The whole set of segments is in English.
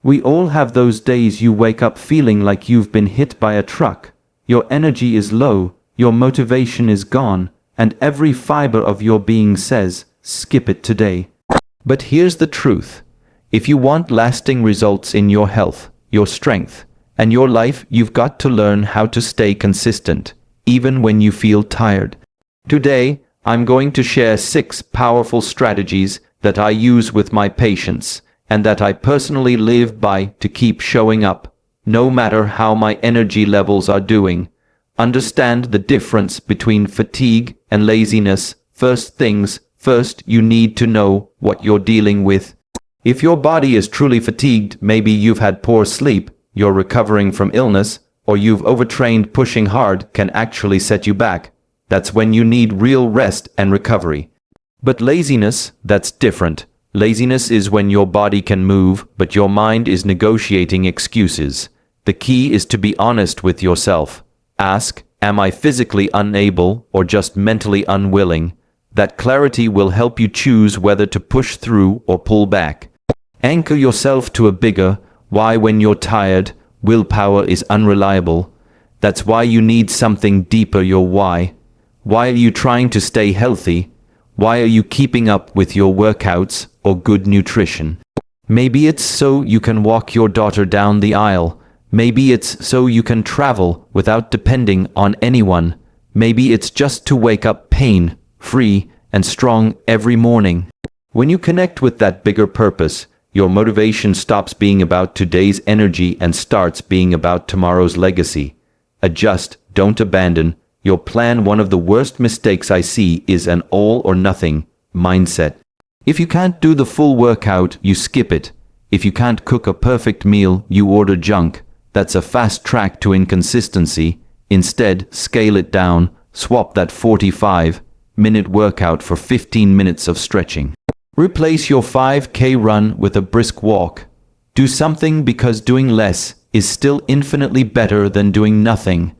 We all have those days you wake up feeling like you've been hit by a truck. Your energy is low, your motivation is gone, and every fiber of your being says, skip it today. But here's the truth. If you want lasting results in your health, your strength, and your life, you've got to learn how to stay consistent, even when you feel tired. Today, I'm going to share 6 powerful strategies that I use with my patients, and that I personally live by to keep showing up, no matter how my energy levels are doing. Understand the difference between fatigue and laziness. First things first, you need to know what you're dealing with. If your body is truly fatigued, maybe you've had poor sleep, you're recovering from illness, or you've overtrained. Pushing hard can actually set you back. That's when you need real rest and recovery. But laziness, that's different. Laziness is when your body can move, but your mind is negotiating excuses. The key is to be honest with yourself. Ask, am I physically unable or just mentally unwilling? That clarity will help you choose whether to push through or pull back. Anchor yourself to a bigger why. When you're tired, willpower is unreliable. That's why you need something deeper. Your why. Why are you trying to stay healthy? Why are you keeping up with your workouts or good nutrition? Maybe it's so you can walk your daughter down the aisle. Maybe it's so you can travel without depending on anyone. Maybe it's just to wake up pain-free and strong every morning. When you connect with that bigger purpose, your motivation stops being about today's energy and starts being about tomorrow's legacy. Adjust, don't abandon your plan. One of the worst mistakes I see is an all-or-nothing mindset. If you can't do the full workout, you skip it. If you can't cook a perfect meal, you order junk. That's a fast track to inconsistency. Instead, scale it down. Swap that 45-minute workout for 15 minutes of stretching. Replace your 5K run with a brisk walk. Do something, because doing less is still infinitely better than doing nothing.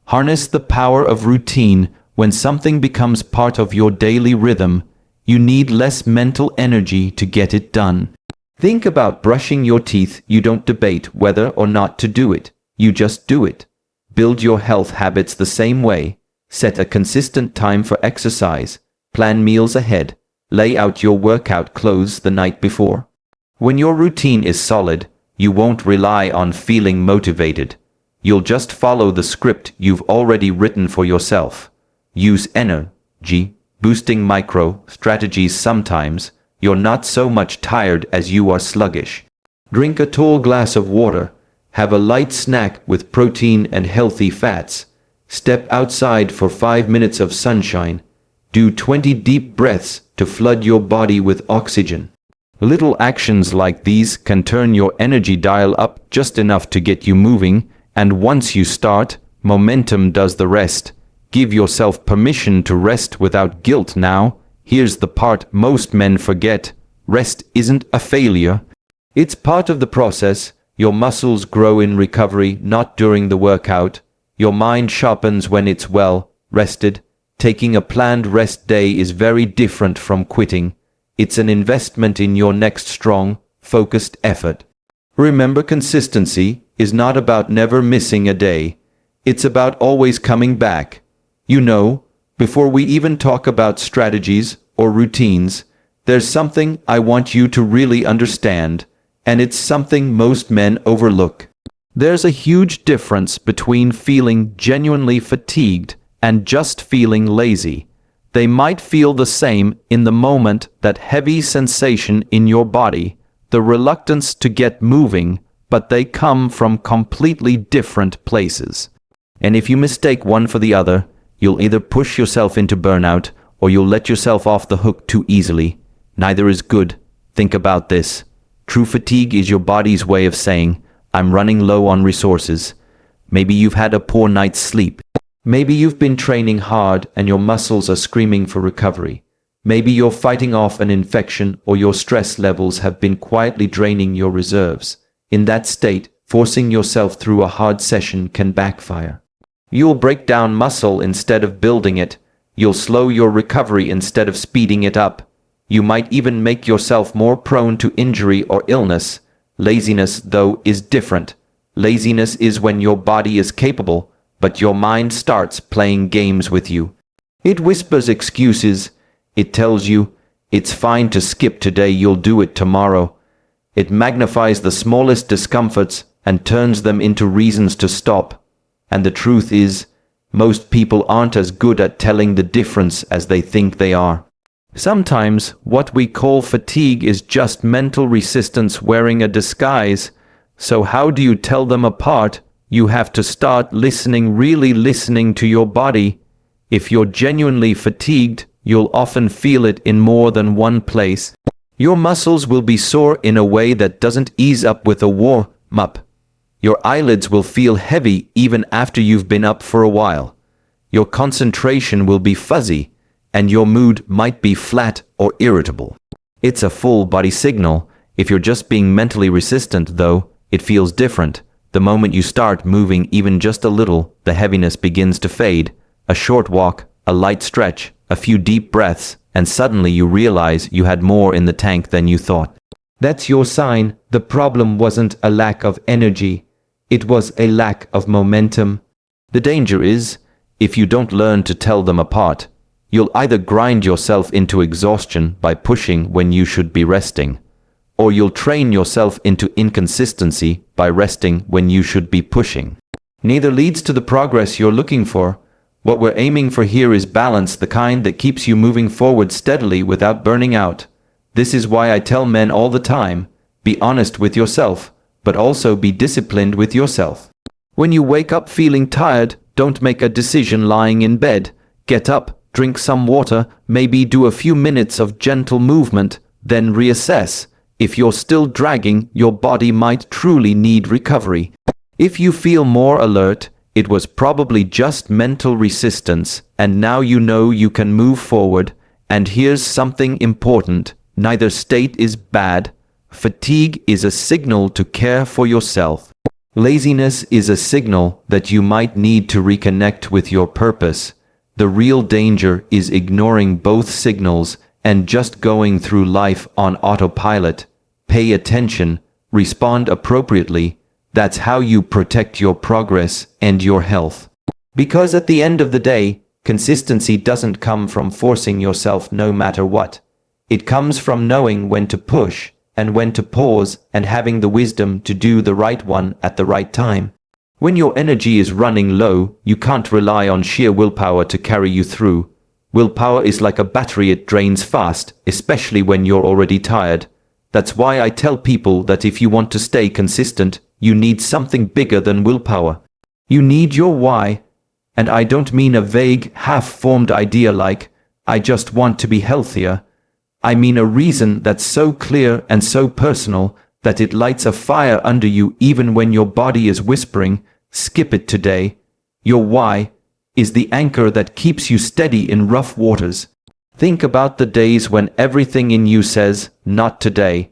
Harness the power of routine. When something becomes part of your daily rhythm, you need less mental energy to get it done. Think about brushing your teeth. You don't debate whether or not to do it. You just do it. Build your health habits the same way. Set a consistent time for exercise. Plan meals ahead. Lay out your workout clothes the night before. When your routine is solid, you won't rely on feeling motivated. You'll just follow the script you've already written for yourself. Use energy boosting micro strategies. Sometimes you're not so much tired as you are sluggish. Drink a tall glass of water. Have a light snack with protein and healthy fats. Step outside for 5 minutes of sunshine. Do 20 deep breaths to flood your body with oxygen. Little actions like these can turn your energy dial up just enough to get you moving, and once you start, momentum does the rest. Give yourself permission to rest without guilt. Now, here's the part most men forget. Rest isn't a failure. It's part of the process. Your muscles grow in recovery, not during the workout. Your mind sharpens when it's well rested. Taking a planned rest day is very different from quitting. It's an investment in your next strong, focused effort. Remember, consistency is not about never missing a day. It's about always coming back. You know, before we even talk about strategies or routines, there's something I want you to really understand, and it's something most men overlook. There's a huge difference between feeling genuinely fatigued and just feeling lazy. They might feel the same in the moment, that heavy sensation in your body, the reluctance to get moving, but they come from completely different places. And if you mistake one for the other, you'll either push yourself into burnout or you'll let yourself off the hook too easily. Neither is good. Think about this. True fatigue is your body's way of saying, I'm running low on resources. Maybe you've had a poor night's sleep. Maybe you've been training hard and your muscles are screaming for recovery. Maybe you're fighting off an infection, or your stress levels have been quietly draining your reserves. In that state, forcing yourself through a hard session can backfire. You'll break down muscle instead of building it. You'll slow your recovery instead of speeding it up. You might even make yourself more prone to injury or illness. Laziness, though, is different. Laziness is when your body is capable, but your mind starts playing games with you. It whispers excuses. It tells you, it's fine to skip today, you'll do it tomorrow. It magnifies the smallest discomforts and turns them into reasons to stop. And the truth is, most people aren't as good at telling the difference as they think they are. Sometimes, what we call fatigue is just mental resistance wearing a disguise. So how do you tell them apart? You have to start listening, really listening to your body. If you're genuinely fatigued, you'll often feel it in more than one place. Your muscles will be sore in a way that doesn't ease up with a warm-up. Your eyelids will feel heavy even after you've been up for a while. Your concentration will be fuzzy, and your mood might be flat or irritable. It's a full body signal. If you're just being mentally resistant, though, it feels different. The moment you start moving even just a little, the heaviness begins to fade. A short walk, a light stretch, a few deep breaths, and suddenly you realize you had more in the tank than you thought. That's your sign. The problem wasn't a lack of energy. It was a lack of momentum. The danger is, if you don't learn to tell them apart, you'll either grind yourself into exhaustion by pushing when you should be resting, or you'll train yourself into inconsistency by resting when you should be pushing. Neither leads to the progress you're looking for. What we're aiming for here is balance, the kind that keeps you moving forward steadily without burning out. This is why I tell men all the time, be honest with yourself, but also be disciplined with yourself. When you wake up feeling tired, don't make a decision lying in bed. Get up, drink some water, maybe do a few minutes of gentle movement, then reassess. If you're still dragging, your body might truly need recovery. If you feel more alert, it was probably just mental resistance, and now you know you can move forward. And here's something important. Neither state is bad. Fatigue is a signal to care for yourself. Laziness is a signal that you might need to reconnect with your purpose. The real danger is ignoring both signals and just going through life on autopilot. Pay attention, respond appropriately. That's how you protect your progress and your health. Because at the end of the day, consistency doesn't come from forcing yourself no matter what. It comes from knowing when to push and when to pause and having the wisdom to do the right one at the right time. When your energy is running low, you can't rely on sheer willpower to carry you through. Willpower is like a battery, it drains fast, especially when you're already tired. That's why I tell people that if you want to stay consistent, you need something bigger than willpower. You need your why. And I don't mean a vague, half-formed idea like, I just want to be healthier. I mean a reason that's so clear and so personal that it lights a fire under you even when your body is whispering, skip it today. Your why is the anchor that keeps you steady in rough waters. Think about the days when everything in you says, not today.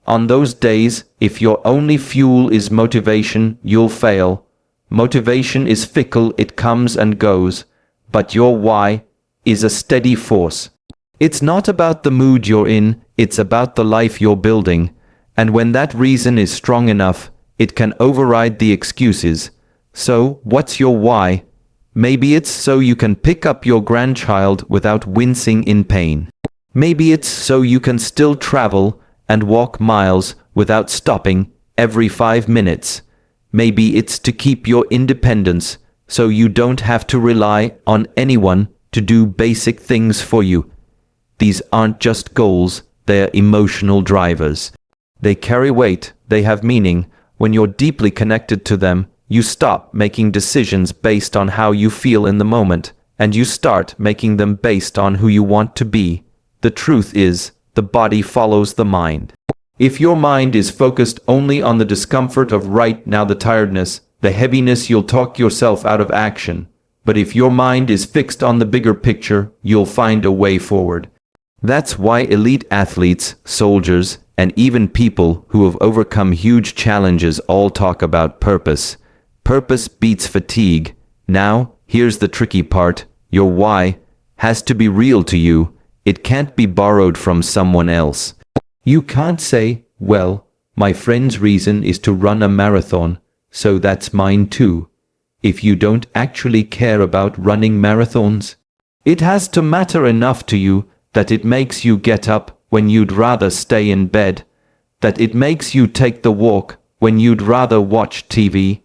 On those days, if your only fuel is motivation, you'll fail. Motivation is fickle, it comes and goes, but your why is a steady force. It's not about the mood you're in, it's about the life you're building. And when that reason is strong enough, it can override the excuses. So, what's your why? Maybe it's so you can pick up your grandchild without wincing in pain. Maybe it's so you can still travel and walk miles without stopping every 5 minutes. Maybe it's to keep your independence so you don't have to rely on anyone to do basic things for you. These aren't just goals, they're emotional drivers. They carry weight, they have meaning. When you're deeply connected to them, you stop making decisions based on how you feel in the moment, and you start making them based on who you want to be. The truth is, the body follows the mind. If your mind is focused only on the discomfort of right now, the tiredness, the heaviness, you'll talk yourself out of action. But if your mind is fixed on the bigger picture, you'll find a way forward. That's why elite athletes, soldiers, and even people who have overcome huge challenges all talk about purpose. Purpose beats fatigue. Now, here's the tricky part. Your why has to be real to you. It can't be borrowed from someone else. You can't say, well, My friend's reason is to run a marathon, so that's mine too. If you don't actually care about running marathons, it has to matter enough to you that it makes you get up when you'd rather stay in bed, that it makes you take the walk when you'd rather watch TV,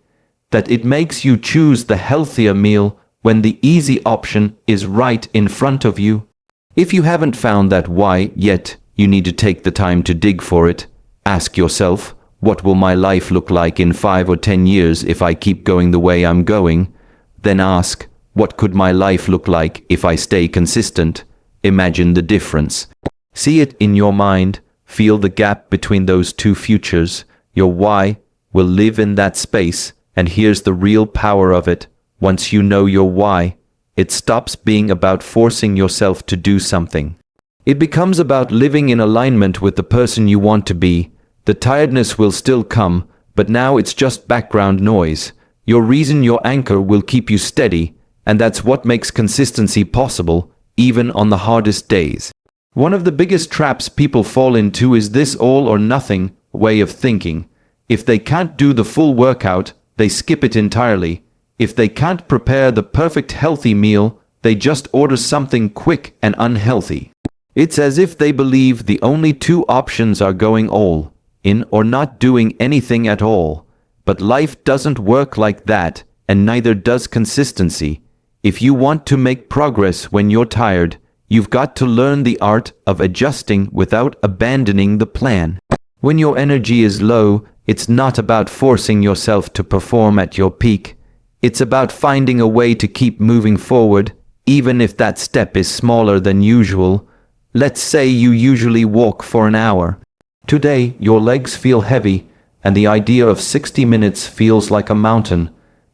that it makes you choose the healthier meal when the easy option is right in front of you. If you haven't found that why yet, you need to take the time to dig for it. Ask yourself, what will my life look like in 5 or 10 years if I keep going the way I'm going? Then ask, what could my life look like if I stay consistent? Imagine the difference. See it in your mind, feel the gap between those two futures. Your why will live in that space, and here's the real power of it. Once you know your why, it stops being about forcing yourself to do something. It becomes about living in alignment with the person you want to be. The tiredness will still come, but now it's just background noise. Your reason, your anchor, will keep you steady, and that's what makes consistency possible, even on the hardest days. One of the biggest traps people fall into is this all or nothing way of thinking. If they can't do the full workout, they skip it entirely. If they can't prepare the perfect healthy meal, they just order something quick and unhealthy. It's as if they believe the only two options are going all in or not doing anything at all. But life doesn't work like that, and neither does consistency. If you want to make progress when you're tired, you've got to learn the art of adjusting without abandoning the plan. When your energy is low, it's not about forcing yourself to perform at your peak. It's about finding a way to keep moving forward, even if that step is smaller than usual. Let's say you usually walk for an hour. Today, your legs feel heavy, and the idea of 60 minutes feels like a mountain.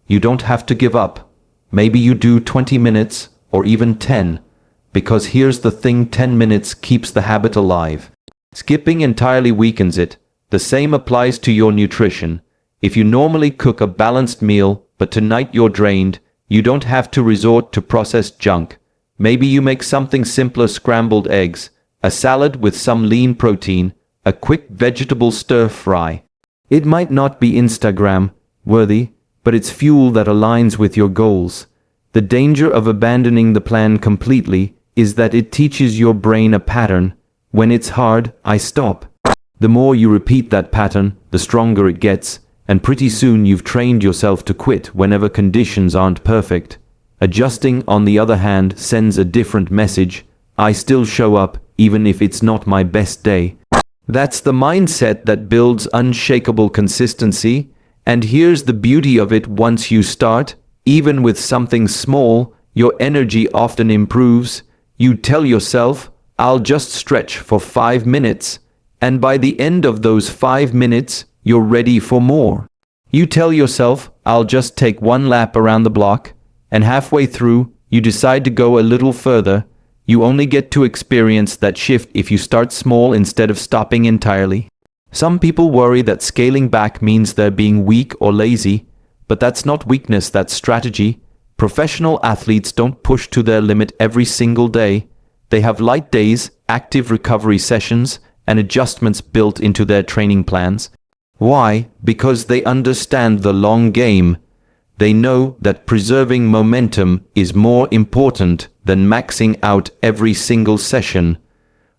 You don't have to give up. Maybe you do 20 minutes, or even 10. Because here's the thing, 10 minutes keeps the habit alive. Skipping entirely weakens it. The same applies to your nutrition. If you normally cook a balanced meal, but tonight you're drained, you don't have to resort to processed junk. Maybe you make something simpler: scrambled eggs, a salad with some lean protein, a quick vegetable stir-fry. It might not be Instagram-worthy, but it's fuel that aligns with your goals. The danger of abandoning the plan completely is that it teaches your brain a pattern. When it's hard, I stop. The more you repeat that pattern, the stronger it gets, and pretty soon you've trained yourself to quit whenever conditions aren't perfect. Adjusting, on the other hand, sends a different message. I still show up, even if it's not my best day. That's the mindset that builds unshakable consistency, and here's the beauty of it: once you start, even with something small, your energy often improves. You tell yourself, I'll just stretch for 5 minutes, and by the end of those 5 minutes, you're ready for more. You tell yourself, I'll just take 1 lap around the block, and halfway through, you decide to go a little further. You only get to experience that shift if you start small instead of stopping entirely. Some people worry that scaling back means they're being weak or lazy, but that's not weakness, that's strategy. Professional athletes don't push to their limit every single day. They have light days, active recovery sessions, and adjustments built into their training plans. Why? Because they understand the long game. They know that preserving momentum is more important than maxing out every single session.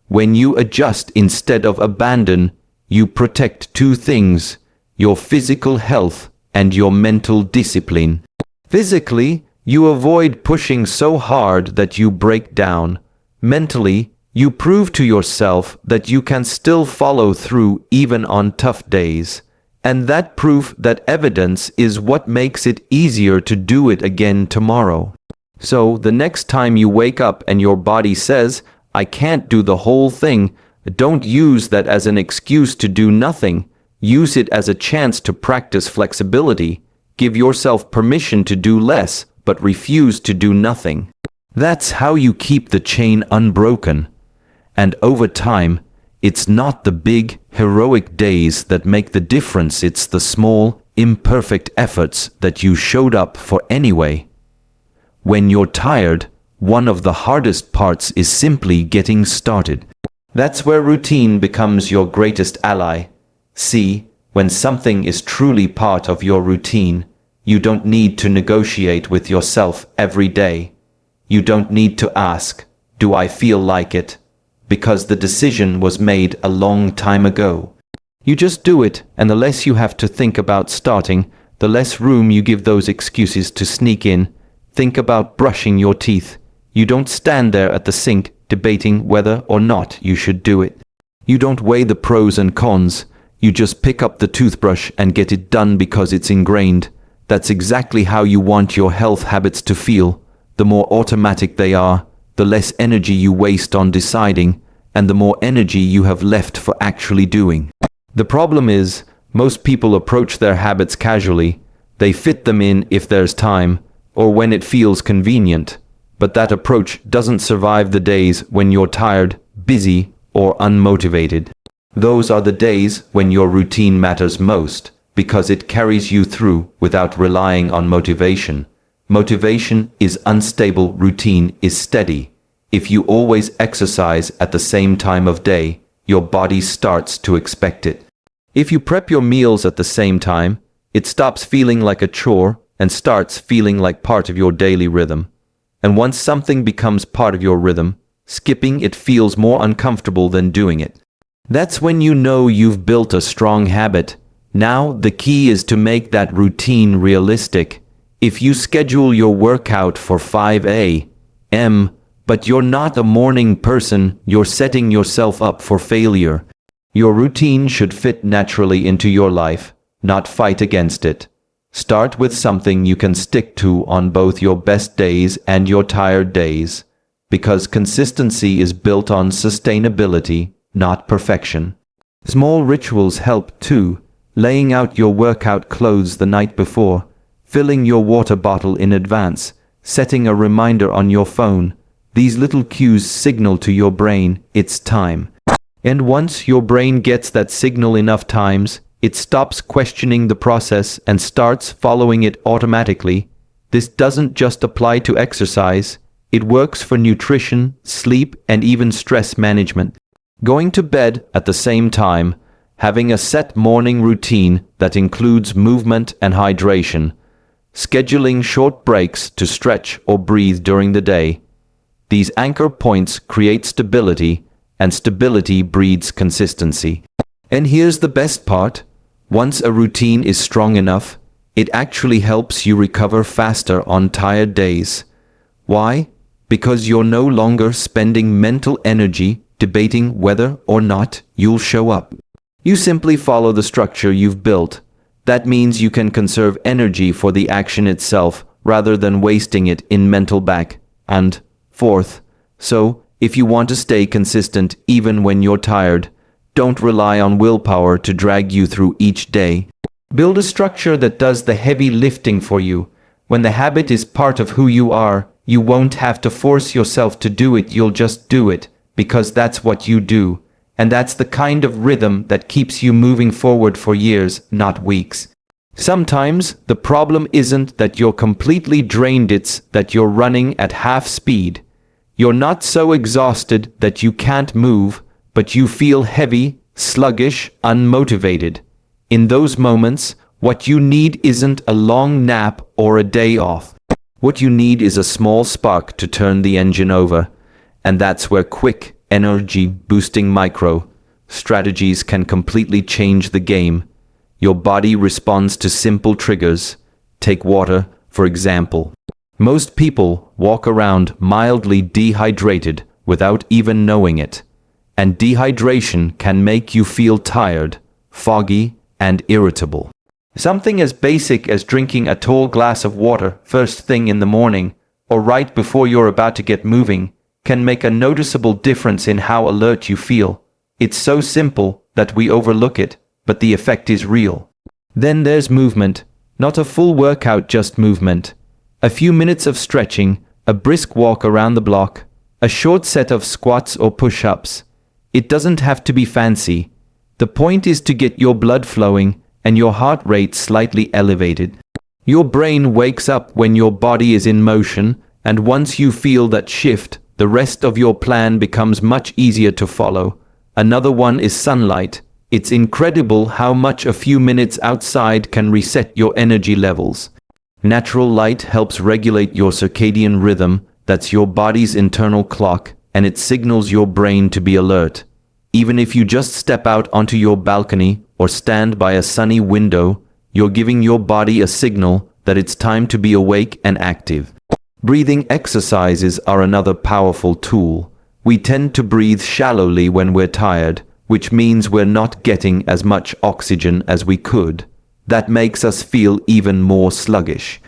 When you adjust instead of abandon, you protect 2 things: your physical health and your mental discipline. Physically, you avoid pushing so hard that you break down. Mentally, you prove to yourself that you can still follow through even on tough days. And that proof, that evidence, is what makes it easier to do it again tomorrow. So the next time you wake up and your body says, I can't do the whole thing, don't use that as an excuse to do nothing. Use it as a chance to practice flexibility. Give yourself permission to do less, but refuse to do nothing. That's how you keep the chain unbroken. And over time, it's not the big, heroic days that make the difference, it's the small, imperfect efforts that you showed up for anyway. When you're tired, one of the hardest parts is simply getting started. That's where routine becomes your greatest ally. See, when something is truly part of your routine, you don't need to negotiate with yourself every day. You don't need to ask, "Do I feel like it?" because the decision was made a long time ago. You just do it, and the less you have to think about starting, the less room you give those excuses to sneak in. Think about brushing your teeth. You don't stand there at the sink debating whether or not you should do it. You don't weigh the pros and cons. You just pick up the toothbrush and get it done because it's ingrained. That's exactly how you want your health habits to feel. The more automatic they are, the less energy you waste on deciding, and the more energy you have left for actually doing. The problem is, most people approach their habits casually. They fit them in if there's time, or when it feels convenient. But that approach doesn't survive the days when you're tired, busy, or unmotivated. Those are the days when your routine matters most, because it carries you through without relying on motivation. Motivation is unstable, routine is steady. If you always exercise at the same time of day, your body starts to expect it. If you prep your meals at the same time, it stops feeling like a chore and starts feeling like part of your daily rhythm. And once something becomes part of your rhythm, skipping it feels more uncomfortable than doing it. That's when you know you've built a strong habit. Now the key is to make that routine realistic. If you schedule your workout for 5 a.m., but you're not a morning person, you're setting yourself up for failure. Your routine should fit naturally into your life, not fight against it. Start with something you can stick to on both your best days and your tired days, because consistency is built on sustainability, not perfection. Small rituals help too, laying out your workout clothes the night before, filling your water bottle in advance, setting a reminder on your phone. These little cues signal to your brain it's time. And once your brain gets that signal enough times, it stops questioning the process and starts following it automatically. This doesn't just apply to exercise. It works for nutrition, sleep, and even stress management. Going to bed at the same time, having a set morning routine that includes movement and hydration, scheduling short breaks to stretch or breathe during the day. These anchor points create stability, and stability breeds consistency. And here's the best part. Once a routine is strong enough, it actually helps you recover faster on tired days. Why? Because you're no longer spending mental energy debating whether or not you'll show up. You simply follow the structure you've built. That means you can conserve energy for the action itself rather than wasting it in mental back and forth. So, if you want to stay consistent even when you're tired, don't rely on willpower to drag you through each day. Build a structure that does the heavy lifting for you. When the habit is part of who you are, you won't have to force yourself to do it, you'll just do it, because that's what you do. And that's the kind of rhythm that keeps you moving forward for years, not weeks. Sometimes the problem isn't that you're completely drained, it's that you're running at half speed. You're not so exhausted that you can't move, but you feel heavy, sluggish, unmotivated. In those moments, what you need isn't a long nap or a day off. What you need is a small spark to turn the engine over. And that's where quick, energy-boosting micro strategies can completely change the game. Your body responds to simple triggers. Take water, for example. Most people walk around mildly dehydrated without even knowing it. And dehydration can make you feel tired, foggy, and irritable. Something as basic as drinking a tall glass of water first thing in the morning, or right before you're about to get moving, can make a noticeable difference in how alert you feel. It's so simple that we overlook it, but the effect is real. Then there's movement, not a full workout, just movement. A few minutes of stretching, a brisk walk around the block, a short set of squats or push-ups. It doesn't have to be fancy. The point is to get your blood flowing and your heart rate slightly elevated. Your brain wakes up when your body is in motion, and once you feel that shift, the rest of your plan becomes much easier to follow. Another one is sunlight. It's incredible how much a few minutes outside can reset your energy levels. Natural light helps regulate your circadian rhythm, that's your body's internal clock, and it signals your brain to be alert. Even if you just step out onto your balcony or stand by a sunny window, you're giving your body a signal that it's time to be awake and active. Breathing exercises are another powerful tool. We tend to breathe shallowly when we're tired, which means we're not getting as much oxygen as we could. That makes us feel even more sluggish.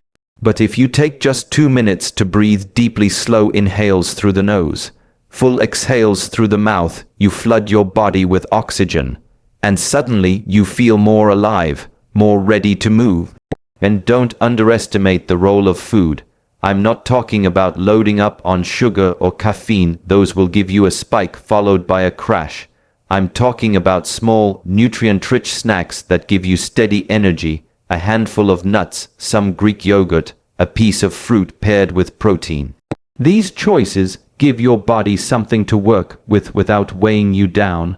But if you take just 2 minutes to breathe deeply, slow inhales through the nose, full exhales through the mouth, you flood your body with oxygen. And suddenly you feel more alive, more ready to move. And don't underestimate the role of food. I'm not talking about loading up on sugar or caffeine. Those will give you a spike followed by a crash. I'm talking about small, nutrient-rich snacks that give you steady energy, a handful of nuts, some Greek yogurt, a piece of fruit paired with protein. These choices give your body something to work with without weighing you down.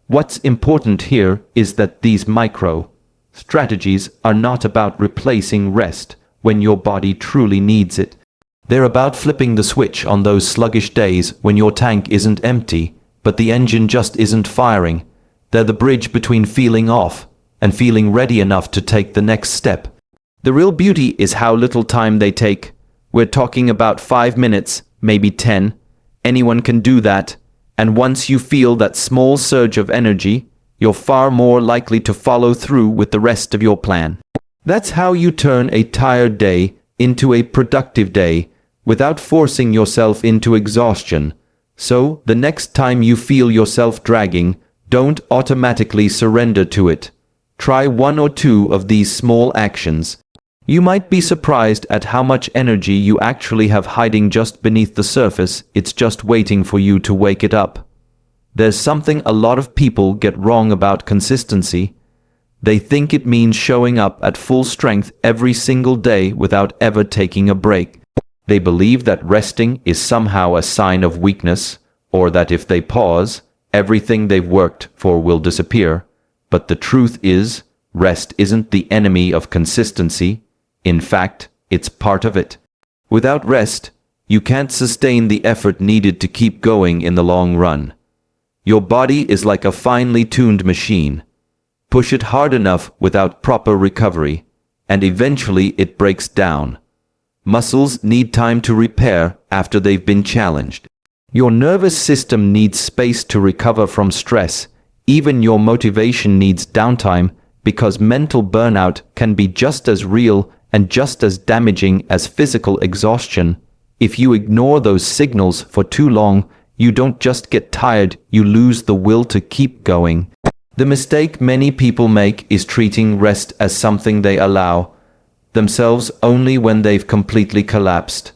What's important here is that these micro strategies are not about replacing rest when your body truly needs it. They're about flipping the switch on those sluggish days when your tank isn't empty, but the engine just isn't firing. They're the bridge between feeling off and feeling ready enough to take the next step. The real beauty is how little time they take. We're talking about 5 minutes, maybe 10. Anyone can do that. And once you feel that small surge of energy, you're far more likely to follow through with the rest of your plan. That's how you turn a tired day into a productive day without forcing yourself into exhaustion. So, the next time you feel yourself dragging, don't automatically surrender to it. Try 1 or 2 of these small actions. You might be surprised at how much energy you actually have hiding just beneath the surface. It's just waiting for you to wake it up. There's something a lot of people get wrong about consistency. They think it means showing up at full strength every single day without ever taking a break. They believe that resting is somehow a sign of weakness, or that if they pause, everything they've worked for will disappear. But the truth is, rest isn't the enemy of consistency. In fact, it's part of it. Without rest, you can't sustain the effort needed to keep going in the long run. Your body is like a finely tuned machine. Push it hard enough without proper recovery, and eventually it breaks down. Muscles need time to repair after they've been challenged. Your nervous system needs space to recover from stress. Even your motivation needs downtime, because mental burnout can be just as real and just as damaging as physical exhaustion. If you ignore those signals for too long, you don't just get tired, you lose the will to keep going. The mistake many people make is treating rest as something they allow themselves only when they've completely collapsed.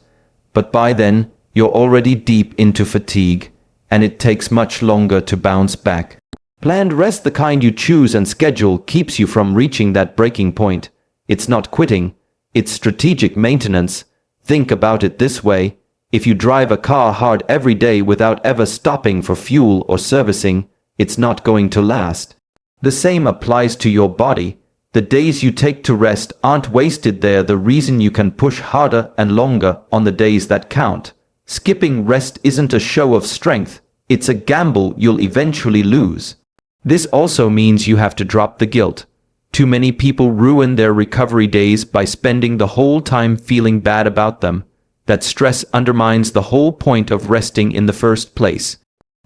But by then, you're already deep into fatigue, and it takes much longer to bounce back. Planned rest, the kind you choose and schedule, keeps you from reaching that breaking point. It's not quitting, it's strategic maintenance. Think about it this way. If you drive a car hard every day without ever stopping for fuel or servicing, it's not going to last. The same applies to your body. The days you take to rest aren't wasted. They're the reason you can push harder and longer on the days that count. Skipping rest isn't a show of strength. It's a gamble you'll eventually lose. This also means you have to drop the guilt. Too many people ruin their recovery days by spending the whole time feeling bad about them. That stress undermines the whole point of resting in the first place.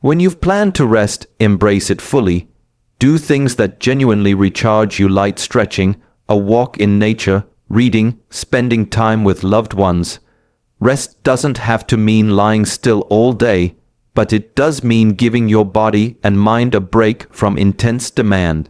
When you've planned to rest, embrace it fully. Do things that genuinely recharge you: light stretching, a walk in nature, reading, spending time with loved ones. Rest doesn't have to mean lying still all day, but it does mean giving your body and mind a break from intense demand.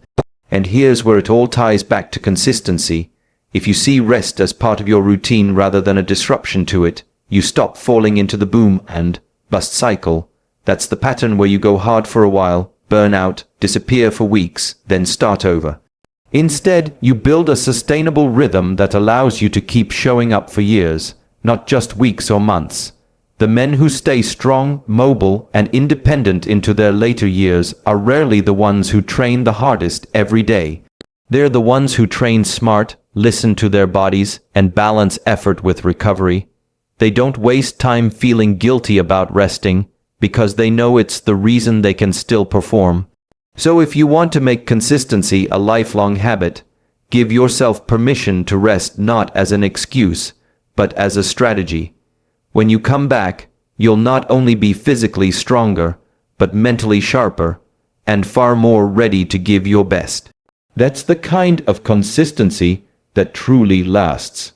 And here's where it all ties back to consistency. If you see rest as part of your routine rather than a disruption to it, you stop falling into the boom and bust cycle. That's the pattern where you go hard for a while, burn out, disappear for weeks, then start over. Instead, you build a sustainable rhythm that allows you to keep showing up for years, not just weeks or months. The men who stay strong, mobile, and independent into their later years are rarely the ones who train the hardest every day. They're the ones who train smart, listen to their bodies, and balance effort with recovery. They don't waste time feeling guilty about resting, because they know it's the reason they can still perform. So if you want to make consistency a lifelong habit, give yourself permission to rest not as an excuse, but as a strategy. When you come back, you'll not only be physically stronger, but mentally sharper, and far more ready to give your best. That's the kind of consistency that truly lasts.